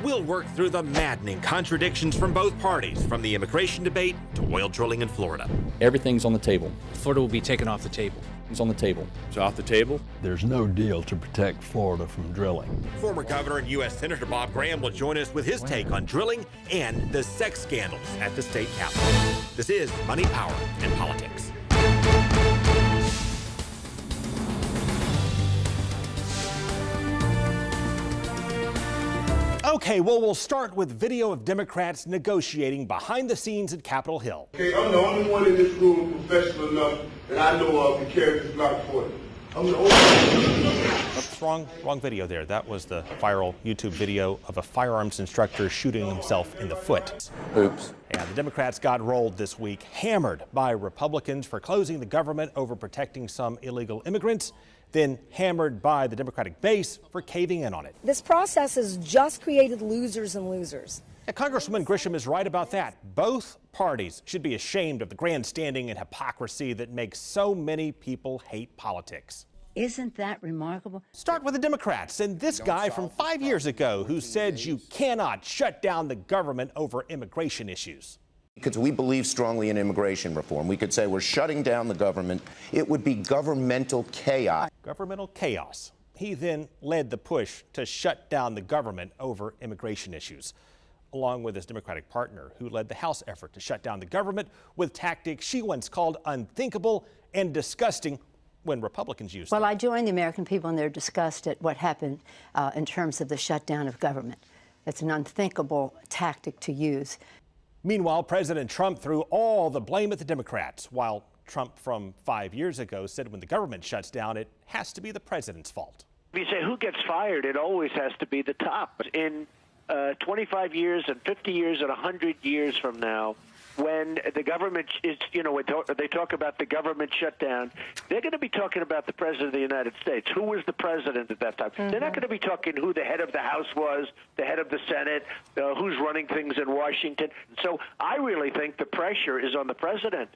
We'll work through the maddening contradictions from both parties, from the immigration debate to oil drilling in Florida. Everything's on the table. Florida will be taken off the table. It's on the table. It's off the table. There's no deal to protect Florida from drilling. Former Governor and U.S. Senator Bob Graham will join us with his take on drilling and the sex scandals at the state capitol. This is Money, Power, and Politics. Okay, well, we'll start with video of Democrats negotiating behind the scenes at Capitol Hill. Okay, I'm the only one in this room professional enough that I know of to carry this block for you. I'm the only one. Oops, wrong video there. That was the viral YouTube video of a firearms instructor shooting himself in the foot. Oops. And the Democrats got rolled this week, hammered by Republicans for closing the government over protecting some illegal immigrants, then hammered by the Democratic base for caving in on it. This process has just created losers and losers. Congresswoman Grisham is right about that. Both parties should be ashamed of the grandstanding and hypocrisy that makes so many people hate politics. Isn't that remarkable? Start with the Democrats and this guy from 5 years ago who said you cannot shut down the government over immigration issues. Because we believe strongly in immigration reform. We could say we're shutting down the government. It would be governmental chaos. Governmental chaos. He then led the push to shut down the government over immigration issues, along with his Democratic partner, who led the House effort to shut down the government with tactics she once called unthinkable and disgusting when Republicans used them. Well, I joined the American people in their disgust at what happened in terms of the shutdown of government. It's an unthinkable tactic to use. Meanwhile, President Trump threw all the blame at the Democrats, while Trump from 5 years ago said when the government shuts down, it has to be the president's fault. If you say who gets fired, it always has to be the top. In 25 years and 50 years and 100 years from now, when the government is, when they talk about the government shutdown, they're going to be talking about the President of the United States. Who was the president at that time? Mm-hmm. They're not going to be talking who the head of the House was, the head of the Senate, who's running things in Washington. So I really think the pressure is on the president.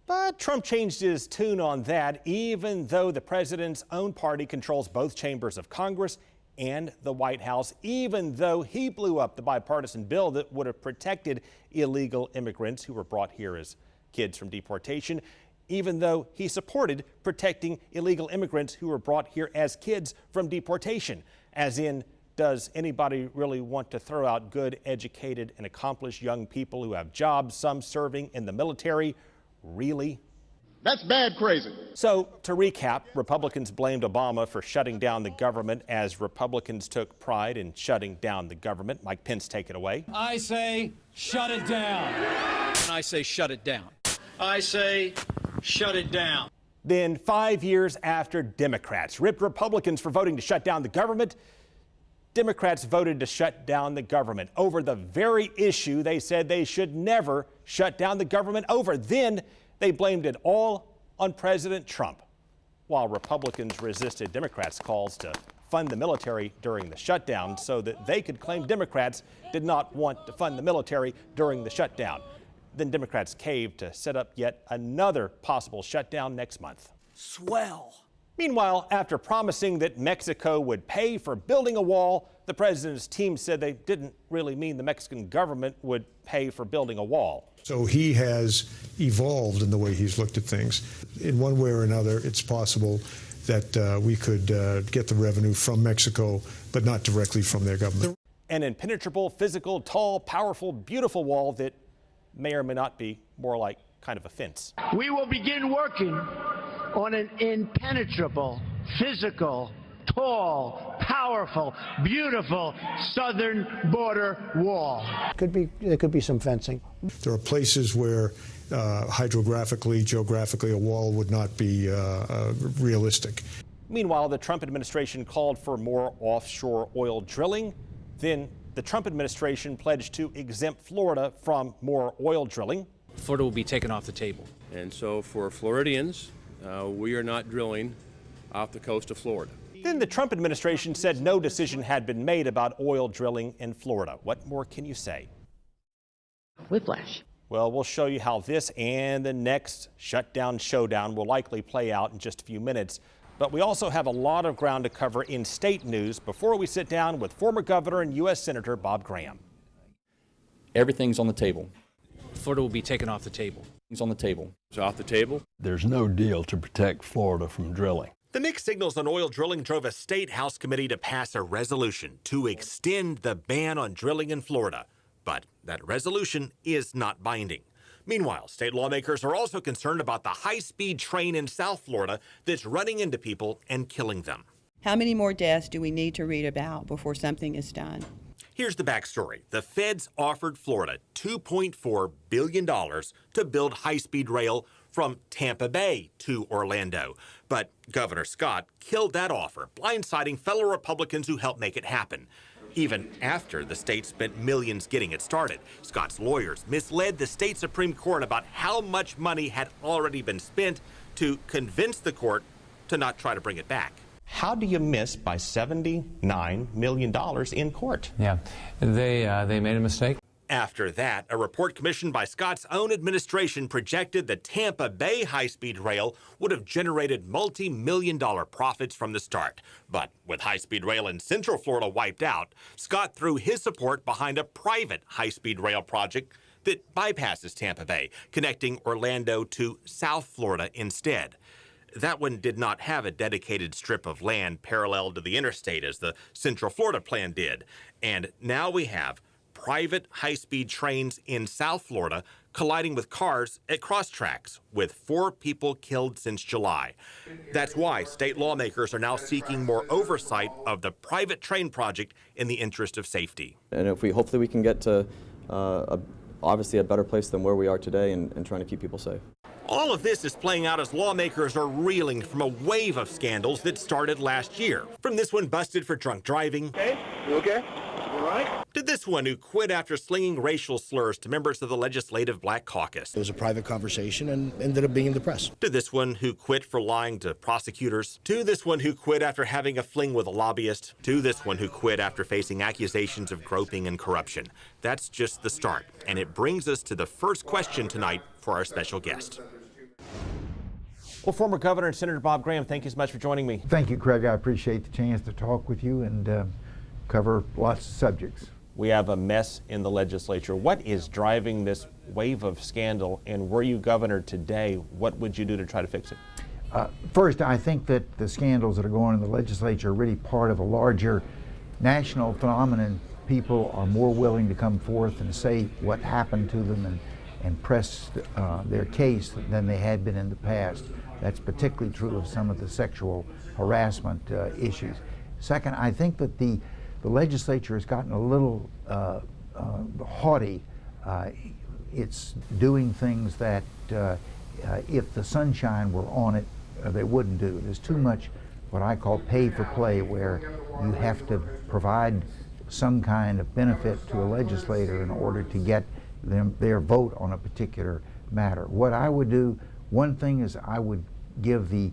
But Trump changed his tune on that, even though the president's own party controls both chambers of Congress and the White House, even though he blew up the bipartisan bill that would have protected illegal immigrants who were brought here as kids from deportation, even though he supported protecting illegal immigrants who were brought here as kids from deportation. As in, does anybody really want to throw out good, educated, and accomplished young people who have jobs, some serving in the military? Really? That's bad crazy. So, to recap, Republicans blamed Obama for shutting down the government as Republicans took pride in shutting down the government. Mike Pence, take it away. I say shut it down. And I say shut it down. I say shut it down. Then 5 years after Democrats ripped Republicans for voting to shut down the government, Democrats voted to shut down the government over the very issue they said they should never shut down the government over. Then they blamed it all on President Trump, while Republicans resisted Democrats' calls to fund the military during the shutdown so that they could claim Democrats did not want to fund the military during the shutdown. Then Democrats caved to set up yet another possible shutdown next month. Swell. Meanwhile, after promising that Mexico would pay for building a wall, the president's team said they didn't really mean the Mexican government would pay for building a wall. So he has evolved in the way he's looked at things. In one way or another, it's possible that we could get the revenue from Mexico, but not directly from their government. An impenetrable, physical, tall, powerful, beautiful wall that may or may not be more like kind of a fence. We will begin working on an impenetrable, physical, tall, powerful, beautiful southern border wall. There could be some fencing. There are places where hydrographically, geographically, a wall would not be realistic. Meanwhile, the Trump administration called for more offshore oil drilling. Then the Trump administration pledged to exempt Florida from more oil drilling. Florida will be taken off the table. And so for Floridians, we are not drilling off the coast of Florida. Then the Trump administration said no decision had been made about oil drilling in Florida. What more can you say? Whiplash. Well, we'll show you how this and the next shutdown showdown will likely play out in just a few minutes. But we also have a lot of ground to cover in state news before we sit down with former Governor and U.S. Senator Bob Graham. Everything's on the table. Florida will be taken off the table. It's on the table. It's off the table. There's no deal to protect Florida from drilling. The mixed signals on oil drilling drove a state House committee to pass a resolution to extend the ban on drilling in Florida. But that resolution is not binding. Meanwhile, state lawmakers are also concerned about the high-speed train in South Florida that's running into people and killing them. How many more deaths do we need to read about before something is done? Here's the backstory. The feds offered Florida $2.4 billion to build high-speed rail from Tampa Bay to Orlando. But Governor Scott killed that offer, blindsiding fellow Republicans who helped make it happen. Even after the state spent millions getting it started, Scott's lawyers misled the state Supreme Court about how much money had already been spent to convince the court to not try to bring it back. How do you miss by $79 million in court? Yeah, they made a mistake. After that, a report commissioned by Scott's own administration projected the Tampa Bay high-speed rail would have generated multi-million-dollar profits from the start. But with high-speed rail in Central Florida wiped out, Scott threw his support behind a private high-speed rail project that bypasses Tampa Bay, connecting Orlando to South Florida instead. That one did not have a dedicated strip of land parallel to the interstate as the Central Florida plan did. And now we have private high-speed trains in South Florida colliding with cars at cross-tracks, with 4 people killed since July. That's why state lawmakers are now seeking more oversight of the private train project in the interest of safety. And if hopefully we can get to obviously a better place than where we are today and trying to keep people safe. All of this is playing out as lawmakers are reeling from a wave of scandals that started last year. From this one busted for drunk driving. Hey, you okay? You all right? To this one who quit after slinging racial slurs to members of the Legislative Black Caucus. It was a private conversation and ended up being in the press. To this one who quit for lying to prosecutors. To this one who quit after having a fling with a lobbyist. To this one who quit after facing accusations of groping and corruption. That's just the start. And it brings us to the first question tonight for our special guest. Well, former Governor and Senator Bob Graham, thank you so much for joining me. Thank you, Craig. I appreciate the chance to talk with you and cover lots of subjects. We have a mess in the legislature. What is driving this wave of scandal, and were you governor today, what would you do to try to fix it? First, I think that the scandals that are going on in the legislature are really part of a larger national phenomenon. People are more willing to come forth and say what happened to them and press their case than they had been in the past. That's particularly true of some of the sexual harassment issues. Second, I think that the legislature has gotten a little haughty. It's doing things that if the sunshine were on it, they wouldn't do. There's too much what I call pay for play, where you have to provide some kind of benefit to a legislator in order to get their vote on a particular matter. What I would do, one thing is I would give the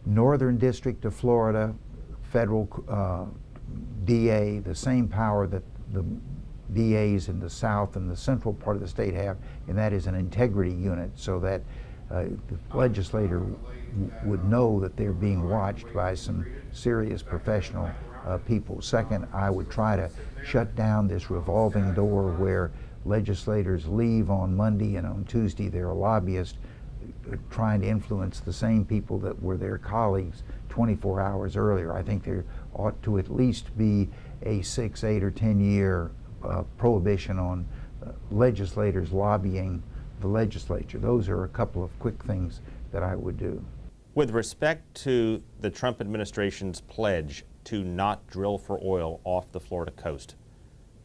Northern District of Florida federal DA the same power that the DAs in the South and the central part of the state have, and that is an integrity unit, so that the legislator would know that they're being watched by some serious professional people. Second, I would try to shut down this revolving door where legislators leave on Monday and on Tuesday they're a lobbyist trying to influence the same people that were their colleagues 24 hours earlier. I think there ought to at least be a 6, 8, or 10-year prohibition on legislators lobbying the legislature. Those are a couple of quick things that I would do. With respect to the Trump administration's pledge to not drill for oil off the Florida coast,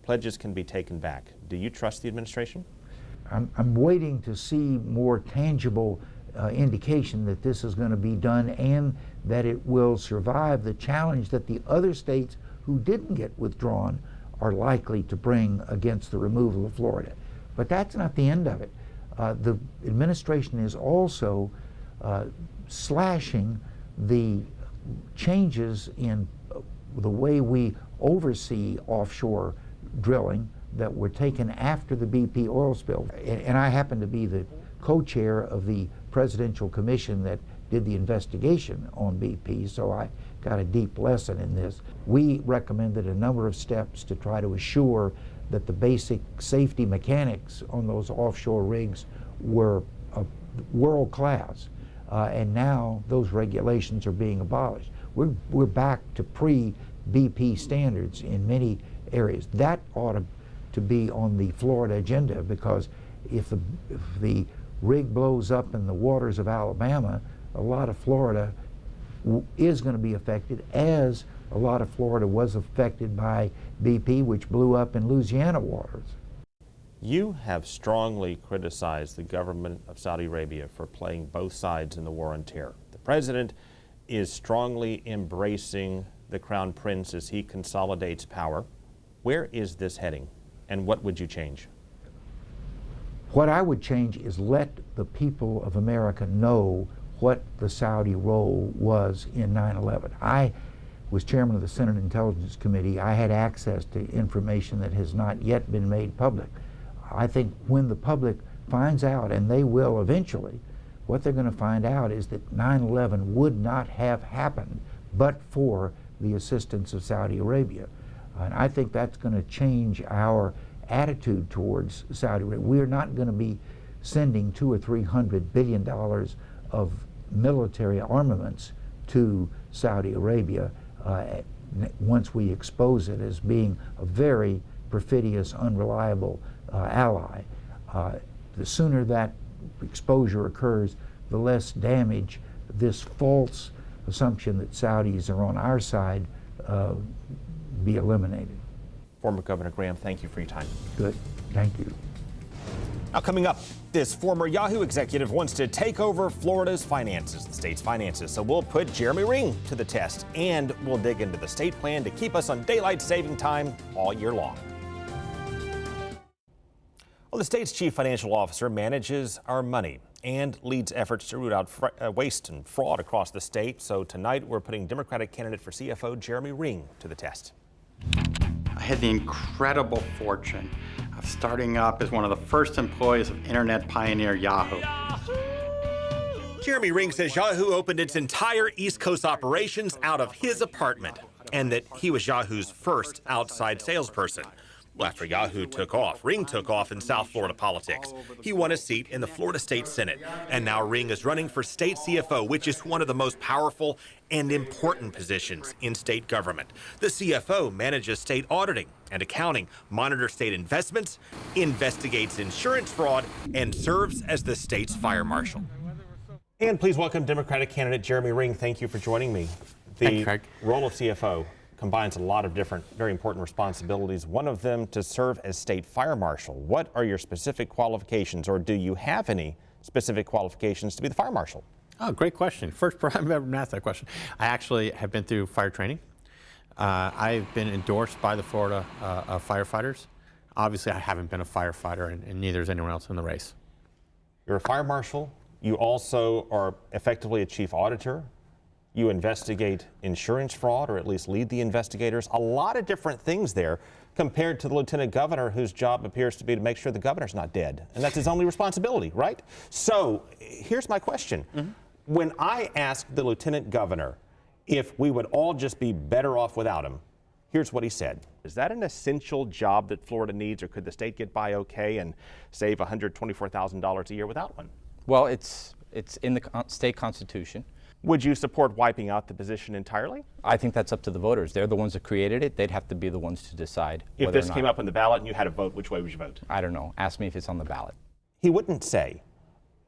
pledges can be taken back. Do you trust the administration? I'm waiting to see more tangible indication that this is going to be done and that it will survive the challenge that the other states who didn't get withdrawn are likely to bring against the removal of Florida. But that's not the end of it. The administration is also slashing the changes in the way we oversee offshore drilling that were taken after the BP oil spill. And I happen to be the co-chair of the presidential commission that did the investigation on BP, so I got a deep lesson in this. We recommended a number of steps to try to assure that the basic safety mechanics on those offshore rigs were world class, and now those regulations are being abolished. We're back to pre-BP standards in many areas. That ought to be on the Florida agenda, because if the rig blows up in the waters of Alabama, a lot of Florida is going to be affected, as a lot of Florida was affected by BP, which blew up in Louisiana waters. You have strongly criticized the government of Saudi Arabia for playing both sides in the war on terror. The president is strongly embracing the Crown Prince as he consolidates power. Where is this heading, and what would you change? What I would change is let the people of America know what the Saudi role was in 9/11. I was chairman of the Senate Intelligence Committee. I had access to information that has not yet been made public. I think when the public finds out, and they will eventually, what they're going to find out is that 9/11 would not have happened but for the assistance of Saudi Arabia. And I think that's going to change our attitude towards Saudi Arabia. We're not going to be sending $200 or $300 billion of military armaments to Saudi Arabia once we expose it as being a very perfidious, unreliable ally. The sooner that exposure occurs, the less damage this false assumption that Saudis are on our side be eliminated. Former Governor Graham, thank you for your time. Good. Thank you. Now, coming up, this former Yahoo executive wants to take over Florida's finances, the state's finances. So we'll put Jeremy Ring to the test, and we'll dig into the state plan to keep us on daylight saving time all year long. Well, the state's chief financial officer manages our money and leads efforts to root out waste and fraud across the state. So tonight, we're putting Democratic candidate for CFO Jeremy Ring to the test. I had the incredible fortune of starting up as one of the first employees of internet pioneer Yahoo. Jeremy Ring says Yahoo opened its entire East Coast operations out of his apartment, and that he was Yahoo's first outside salesperson. Well, after Yahoo took off, Ring took off in South Florida politics. He won a seat in the Florida State Senate, and now Ring is running for state CFO, which is one of the most powerful and important positions in state government. The CFO manages state auditing and accounting, monitors state investments, investigates insurance fraud, and serves as the state's fire marshal. And please welcome Democratic candidate Jeremy Ring. Thank you for joining me. The role of CFO combines a lot of different, very important responsibilities. One of them to serve as state fire marshal. What are your specific qualifications, or do you have any specific qualifications to be the fire marshal? Oh, great question. First person I've ever been asked that question. I actually have been through fire training. I've been endorsed by the Florida firefighters. Obviously, I haven't been a firefighter, and neither is anyone else in the race. You're a fire marshal. You also are effectively a chief auditor. You investigate insurance fraud, or at least lead the investigators. A lot of different things there compared to the lieutenant governor, whose job appears to be to make sure the governor's not dead. And that's his only responsibility, right? So here's my question. When I asked the lieutenant governor if we would all just be better off without him, here's what he said. Is that an essential job that Florida needs, or could the state get by okay and save $124,000 a year without one? Well, it's in the state constitution. Would you support wiping out the position entirely? I think that's up to the voters. They're the ones that created it. They'd have to be the ones to decide. If this came up on the ballot and you had to vote, which way would you vote? I don't know. Ask me if it's on the ballot. He wouldn't say.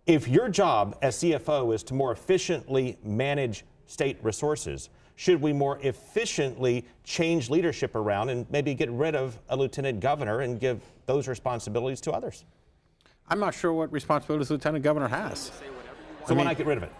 If your job as CFO is to more efficiently manage state resources, should we more efficiently change leadership around and maybe get rid of a lieutenant governor and give those responsibilities to others? I'm not sure what responsibilities the lieutenant governor has. So why not get rid of it?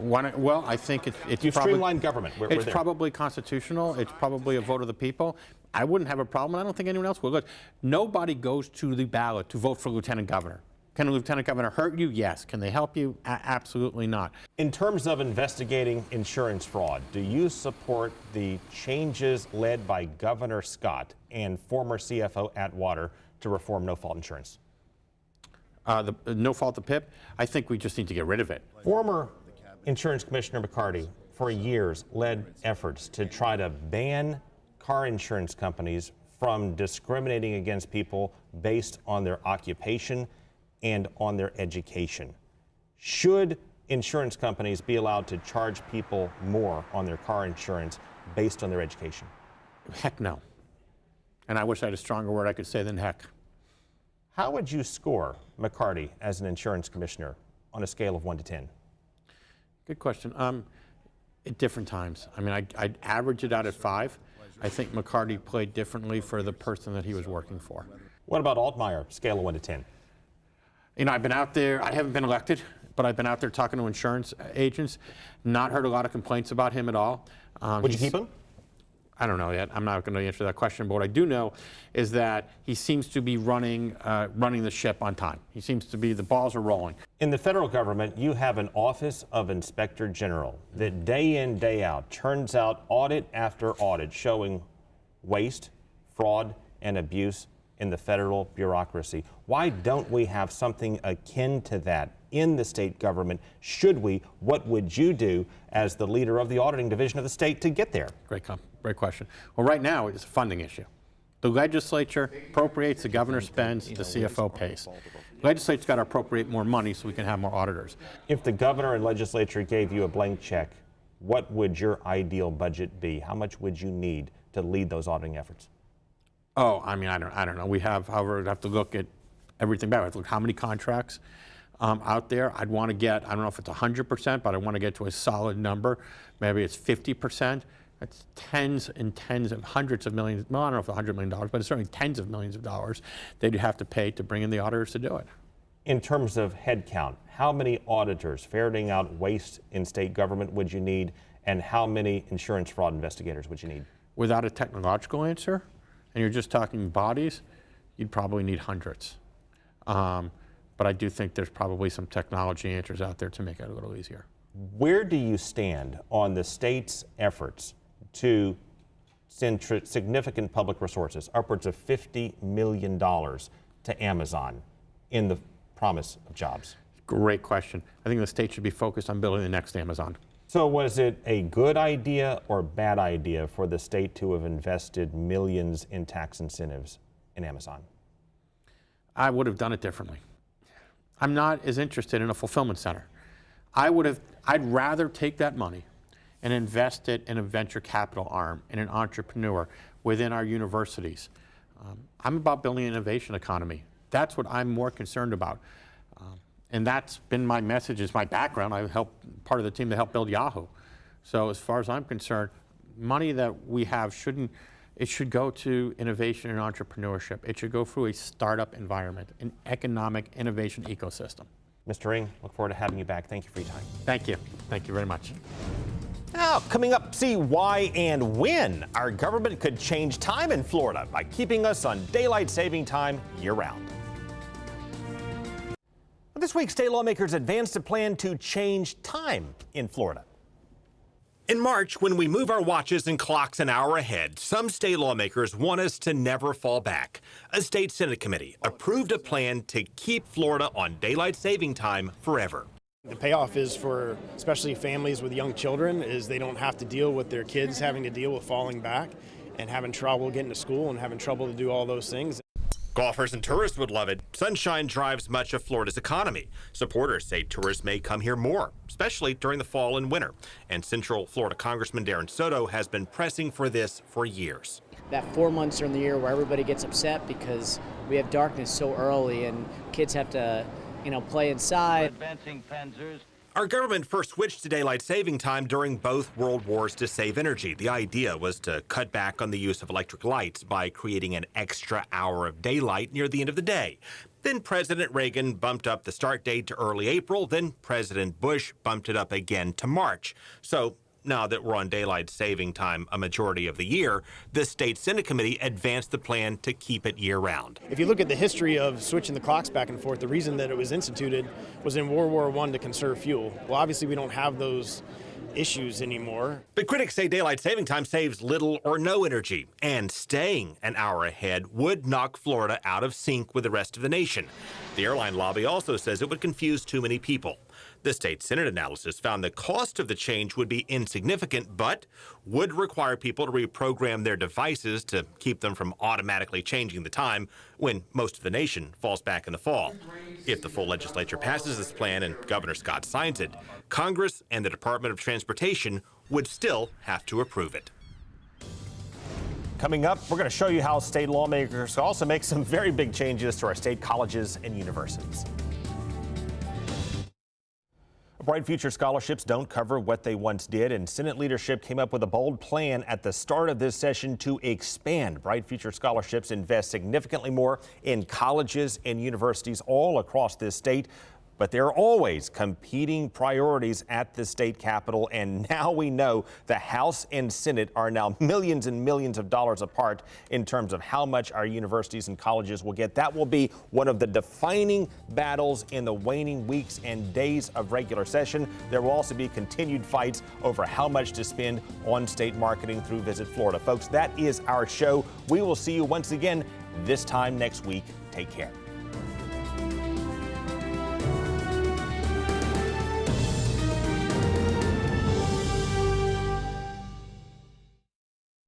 Well, I think it's You've streamlined government. It's probably constitutional. It's probably a vote of the people. I wouldn't have a problem, and I don't think anyone else would. Look, nobody goes to the ballot to vote for lieutenant governor. Can a lieutenant governor hurt you? Yes. Can they help you? Absolutely not. In terms of investigating insurance fraud, do you support the changes led by Governor Scott and former CFO Atwater to reform no-fault insurance? The no-fault, the PIP, I think we just need to get rid of it. Former Insurance Commissioner McCarty, for years, led efforts to try to ban car insurance companies from discriminating against people based on their occupation and on their education. Should insurance companies be allowed to charge people more on their car insurance based on their education? Heck no. And I wish I had a stronger word I could say than heck. How would you score McCarty as an insurance commissioner on a scale of 1 to 10? Good question. At different times. I mean, I'd average it out at 5. I think McCarty played differently for the person that he was working for. What about Altmaier, scale of 1 to 10? You know, I've been out there, I haven't been elected, but I've been out there talking to insurance agents, not heard a lot of complaints about him at all. Would you keep him? I don't know yet. I'm not going to answer that question, but what I do know is that he seems to be running the ship on time. He seems to be, the balls are rolling. In the federal government, you have an Office of Inspector General that day in, day out churns out audit after audit showing waste, fraud, and abuse in the federal bureaucracy. Why don't we have something akin to that in the state government? Should we? What would you do as the leader of the auditing division of the state to get there? Great question. Well, right now it's a funding issue. The legislature appropriates, the governor spends, the CFO pays. The legislature's got to appropriate more money so we can have more auditors. If the governor and legislature gave you a blank check, what would your ideal budget be? How much would you need to lead those auditing efforts? Oh, I mean, I don't know. We have, however, we'd have to look at everything back. We have to look how many contracts out there. I'd want to get, I don't know if it's 100%, but I want to get to a solid number. Maybe it's 50%. That's tens and tens of hundreds of millions. Well, I don't know if it's $100 million, but it's certainly tens of millions of dollars they'd have to pay to bring in the auditors to do it. In terms of headcount, how many auditors ferreting out waste in state government would you need, and how many insurance fraud investigators would you need? Without a technological answer, and you're just talking bodies, you'd probably need hundreds. But I do think there's probably some technology answers out there to make it a little easier. Where do you stand on the state's efforts to send significant public resources, upwards of $50 million, to Amazon in the promise of jobs? Great question. I think the state should be focused on building the next Amazon. So was it a good idea or bad idea for the state to have invested millions in tax incentives in Amazon? I would have done it differently. I'm not as interested in a fulfillment center. I'd rather take that money and invest it in a venture capital arm, in an entrepreneur within our universities. I'm about building an innovation economy. That's what I'm more concerned about. And that's been my message, is my background. I helped part of the team that helped build Yahoo. So as far as I'm concerned, money that we have it should go to innovation and entrepreneurship. It should go through a startup environment, an economic innovation ecosystem. Mr. Ring, look forward to having you back. Thank you for your time. Thank you. Thank you very much. Now, coming up, see why and when our government could change time in Florida by keeping us on daylight saving time year-round. This week, state lawmakers advanced a plan to change time in Florida. In March, when we move our watches and clocks an hour ahead, some state lawmakers want us to never fall back. A state Senate committee approved a plan to keep Florida on daylight saving time forever. The payoff is for especially families with young children is they don't have to deal with their kids having to deal with falling back and having trouble getting to school and having trouble to do all those things. Golfers and tourists would love it. Sunshine drives much of Florida's economy. Supporters say tourists may come here more, especially during the fall and winter. And Central Florida Congressman Darren Soto has been pressing for this for years. That 4 months during the year where everybody gets upset because we have darkness so early and kids have to, play inside. Our government first switched to daylight saving time during both world wars to save energy. The idea was to cut back on the use of electric lights by creating an extra hour of daylight near the end of the day. Then President Reagan bumped up the start date to early April. Then President Bush bumped it up again to March. So now that we're on daylight saving time a majority of the year, the state Senate committee advanced the plan to keep it year-round. If you look at the history of switching the clocks back and forth, the reason that it was instituted was in World War I to conserve fuel. Well, obviously we don't have those issues anymore. But critics say daylight saving time saves little or no energy, and staying an hour ahead would knock Florida out of sync with the rest of the nation. The airline lobby also says it would confuse too many people. The state Senate analysis found the cost of the change would be insignificant, but would require people to reprogram their devices to keep them from automatically changing the time when most of the nation falls back in the fall. If the full legislature passes this plan and Governor Scott signs it, Congress and the Department of Transportation would still have to approve it. Coming up, we're going to show you how state lawmakers also make some very big changes to our state colleges and universities. Bright Future scholarships don't cover what they once did, and Senate leadership came up with a bold plan at the start of this session to expand Bright Future scholarships, invest significantly more in colleges and universities all across this state. But there are always competing priorities at the state capitol, and now we know the House and Senate are now millions and millions of dollars apart in terms of how much our universities and colleges will get. That will be one of the defining battles in the waning weeks and days of regular session. There will also be continued fights over how much to spend on state marketing through Visit Florida. Folks, that is our show. We will see you once again this time next week. Take care.